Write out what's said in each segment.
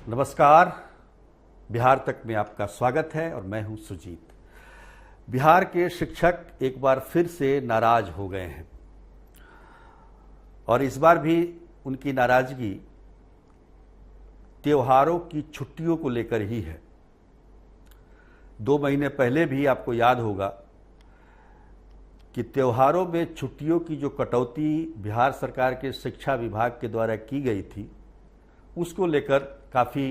नमस्कार। बिहार तक में आपका स्वागत है और मैं हूं सुजीत। बिहार के शिक्षक एक बार फिर से नाराज हो गए हैं और इस बार भी उनकी नाराजगी त्योहारों की छुट्टियों को लेकर ही है। 2 महीने पहले भी आपको याद होगा कि त्योहारों में छुट्टियों की जो कटौती बिहार सरकार के शिक्षा विभाग के द्वारा की गई थी, उसको लेकर काफ़ी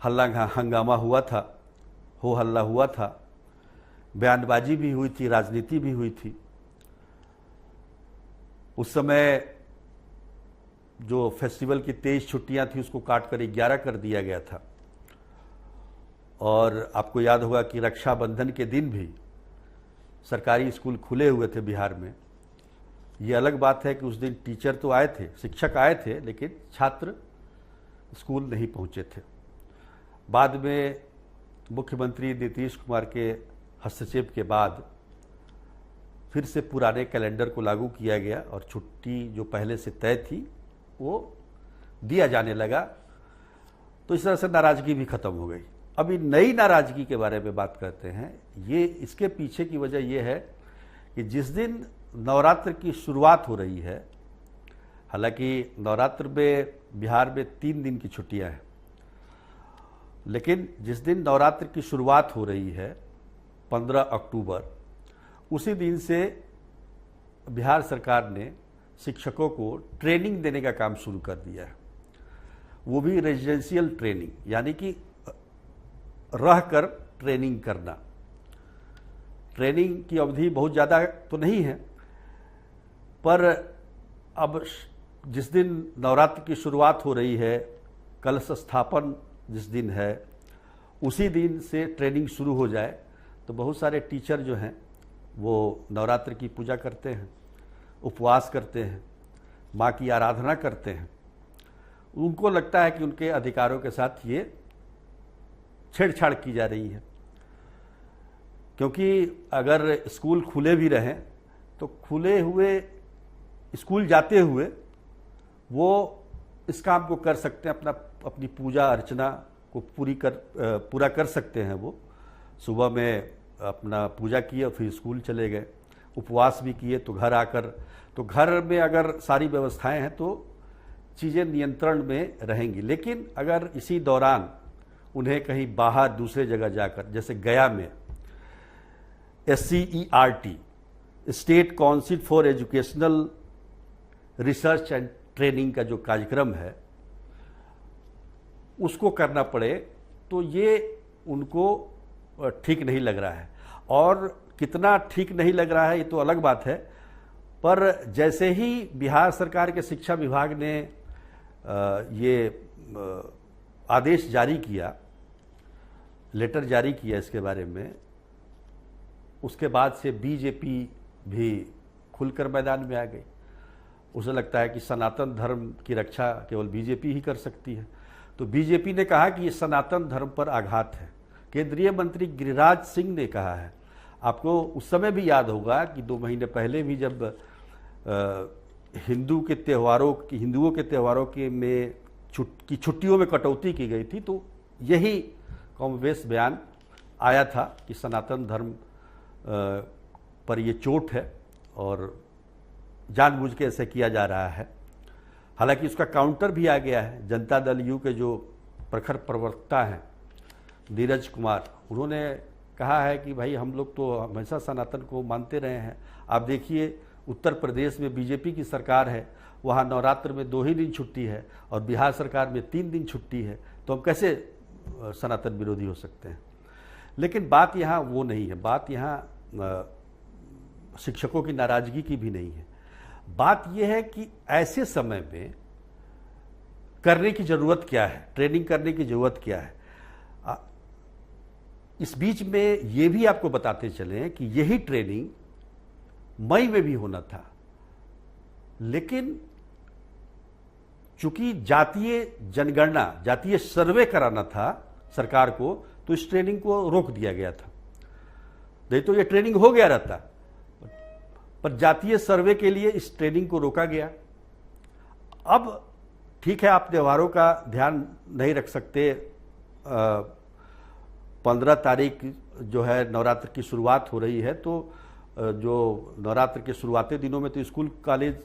हल्ला हंगामा हुआ था, हो हल्ला हुआ था, बयानबाजी भी हुई थी, राजनीति भी हुई थी। उस समय जो फेस्टिवल की 23 छुट्टियां थी उसको काट कर 11 कर दिया गया था। और आपको याद होगा कि रक्षाबंधन के दिन भी सरकारी स्कूल खुले हुए थे बिहार में। ये अलग बात है कि उस दिन टीचर तो आए थे, शिक्षक आए थे, लेकिन छात्र स्कूल नहीं पहुंचे थे। बाद में मुख्यमंत्री नीतीश कुमार के हस्तक्षेप के बाद फिर से पुराने कैलेंडर को लागू किया गया और छुट्टी जो पहले से तय थी वो दिया जाने लगा। तो इस तरह से नाराजगी भी खत्म हो गई। अभी नई नाराजगी के बारे में बात करते हैं। ये इसके पीछे की वजह यह है कि जिस दिन नवरात्र की शुरुआत हो रही है, हालांकि नवरात्र में बिहार में 3 दिन की छुट्टियां हैं, लेकिन जिस दिन नवरात्र की शुरुआत हो रही है 15 अक्टूबर, उसी दिन से बिहार सरकार ने शिक्षकों को ट्रेनिंग देने का काम शुरू कर दिया है। वो भी रेजिडेंशियल ट्रेनिंग, यानी कि रहकर ट्रेनिंग करना। ट्रेनिंग की अवधि बहुत ज़्यादा तो नहीं है, पर अब जिस दिन नवरात्र की शुरुआत हो रही है, कलश स्थापन जिस दिन है, उसी दिन से ट्रेनिंग शुरू हो जाए तो बहुत सारे टीचर जो हैं वो नवरात्र की पूजा करते हैं, उपवास करते हैं, माँ की आराधना करते हैं। उनको लगता है कि उनके अधिकारों के साथ ये छेड़छाड़ की जा रही है, क्योंकि अगर स्कूल खुले भी रहें तो खुले हुए स्कूल जाते हुए वो इस काम को कर सकते हैं, अपनी पूजा अर्चना को पूरा कर सकते हैं। वो सुबह में अपना पूजा किए और फिर स्कूल चले गए, उपवास भी किए, तो घर आकर, तो घर में अगर सारी व्यवस्थाएं हैं तो चीज़ें नियंत्रण में रहेंगी। लेकिन अगर इसी दौरान उन्हें कहीं बाहर दूसरे जगह जाकर, जैसे गया में SCERT, state council for educational research and training का जो कार्यक्रम है उसको करना पड़े, तो ये उनको ठीक नहीं लग रहा है। और कितना ठीक नहीं लग रहा है ये तो अलग बात है, पर जैसे ही बिहार सरकार के शिक्षा विभाग ने ये आदेश जारी किया, लेटर जारी किया इसके बारे में, उसके बाद से बीजेपी भी खुलकर मैदान में आ गई। उसे लगता है कि सनातन धर्म की रक्षा केवल बीजेपी ही कर सकती है। तो बीजेपी ने कहा कि ये सनातन धर्म पर आघात है। केंद्रीय मंत्री गिरिराज सिंह ने कहा है। आपको उस समय भी याद होगा कि 2 महीने पहले भी जब हिंदुओं के त्योहारों में छुट्टियों में कटौती की गई थी, तो यही कमोबेश बयान आया था कि सनातन धर्म पर ये चोट है और जानबूझ के ऐसे किया जा रहा है। हालांकि उसका काउंटर भी आ गया है। जनता दल यू के जो प्रखर प्रवक्ता हैं नीरज कुमार, उन्होंने कहा है कि भाई हम लोग तो हमेशा सनातन को मानते रहे हैं। आप देखिए उत्तर प्रदेश में बीजेपी की सरकार है, वहाँ नवरात्र में 2 ही दिन छुट्टी है और बिहार सरकार में 3 दिन छुट्टी है, तो हम कैसे सनातन विरोधी हो सकते हैं। लेकिन बात यहाँ वो नहीं है। बात यहाँ शिक्षकों की नाराजगी की भी नहीं है। बात यह है कि ऐसे समय में करने की जरूरत क्या है, ट्रेनिंग करने की जरूरत क्या है। इस बीच में ये भी आपको बताते चलें कि यही ट्रेनिंग मई में भी होना था, लेकिन चूंकि जातीय जनगणना, जातीय सर्वे कराना था सरकार को, तो इस ट्रेनिंग को रोक दिया गया था। नहीं तो ये ट्रेनिंग हो गया रहता, पर जातीय सर्वे के लिए इस ट्रेनिंग को रोका गया। अब ठीक है, आप त्योहारों का ध्यान नहीं रख सकते। 15 तारीख जो है नवरात्र की शुरुआत हो रही है, तो जो नवरात्र के शुरुआती दिनों में तो स्कूल कॉलेज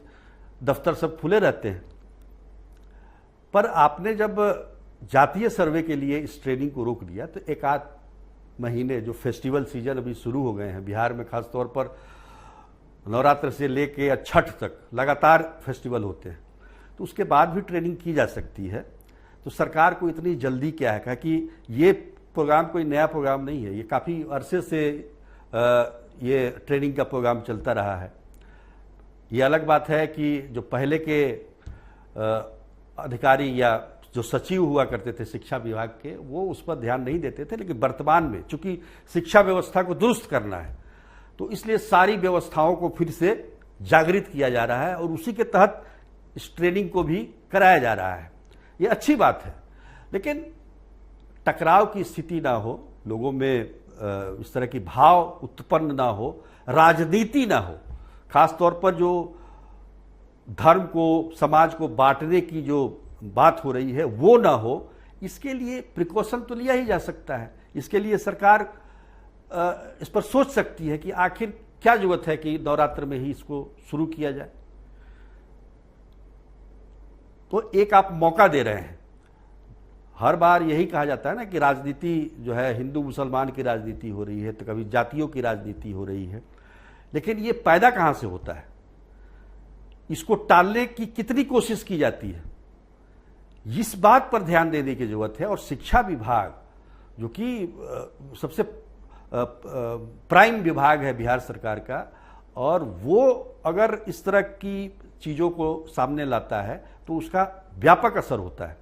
दफ्तर सब खुले रहते हैं। पर आपने जब जातीय सर्वे के लिए इस ट्रेनिंग को रोक दिया तो एक आध महीने जो फेस्टिवल सीजन अभी शुरू हो गए हैं बिहार में, खासतौर पर नवरात्र से लेके छठ तक लगातार फेस्टिवल होते हैं, तो उसके बाद भी ट्रेनिंग की जा सकती है। तो सरकार को इतनी जल्दी क्या है कि ये प्रोग्राम कोई नया प्रोग्राम नहीं है, ये काफ़ी अरसे से ये ट्रेनिंग का प्रोग्राम चलता रहा है। ये अलग बात है कि जो पहले के अधिकारी या जो सचिव हुआ करते थे शिक्षा विभाग के, वो उस पर ध्यान नहीं देते थे, लेकिन वर्तमान में चूंकि शिक्षा व्यवस्था को दुरुस्त करना है तो इसलिए सारी व्यवस्थाओं को फिर से जागृत किया जा रहा है और उसी के तहत इस ट्रेनिंग को भी कराया जा रहा है। ये अच्छी बात है, लेकिन टकराव की स्थिति ना हो, लोगों में इस तरह की भाव उत्पन्न ना हो, राजनीति ना हो, खासतौर पर जो धर्म को, समाज को बांटने की जो बात हो रही है वो ना हो, इसके लिए प्रिकॉशन तो लिया ही जा सकता है। इसके लिए सरकार इस पर सोच सकती है कि आखिर क्या जरूरत है कि नवरात्र में ही इसको शुरू किया जाए। तो एक आप मौका दे रहे हैं। हर बार यही कहा जाता है ना कि राजनीति जो है हिंदू मुसलमान की राजनीति हो रही है, तो कभी जातियों की राजनीति हो रही है, लेकिन ये पैदा कहां से होता है, इसको टालने की कितनी कोशिश की जाती है, इस बात पर ध्यान देने की जरूरत है। और शिक्षा विभाग जो कि सबसे प्राइम विभाग है बिहार सरकार का, और वो अगर इस तरह की चीजों को सामने लाता है तो उसका व्यापक असर होता है,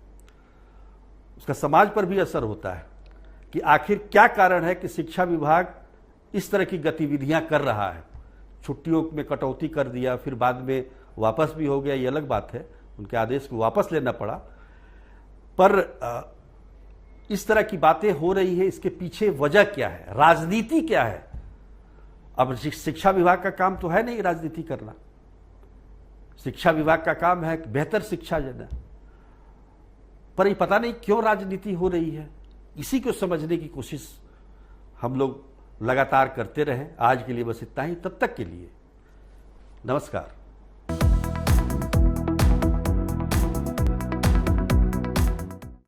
उसका समाज पर भी असर होता है कि आखिर क्या कारण है कि शिक्षा विभाग इस तरह की गतिविधियां कर रहा है। छुट्टियों में कटौती कर दिया, फिर बाद में वापस भी हो गया, ये अलग बात है, उनके आदेश को वापस लेना पड़ा। पर इस तरह की बातें हो रही है, इसके पीछे वजह क्या है, राजनीति क्या है। अब शिक्षा विभाग का काम तो है नहीं राजनीति करना, शिक्षा विभाग का काम है बेहतर शिक्षा देना, पर ये पता नहीं क्यों राजनीति हो रही है। इसी को समझने की कोशिश हम लोग लगातार करते रहें। आज के लिए बस इतना ही, तब तक के लिए नमस्कार।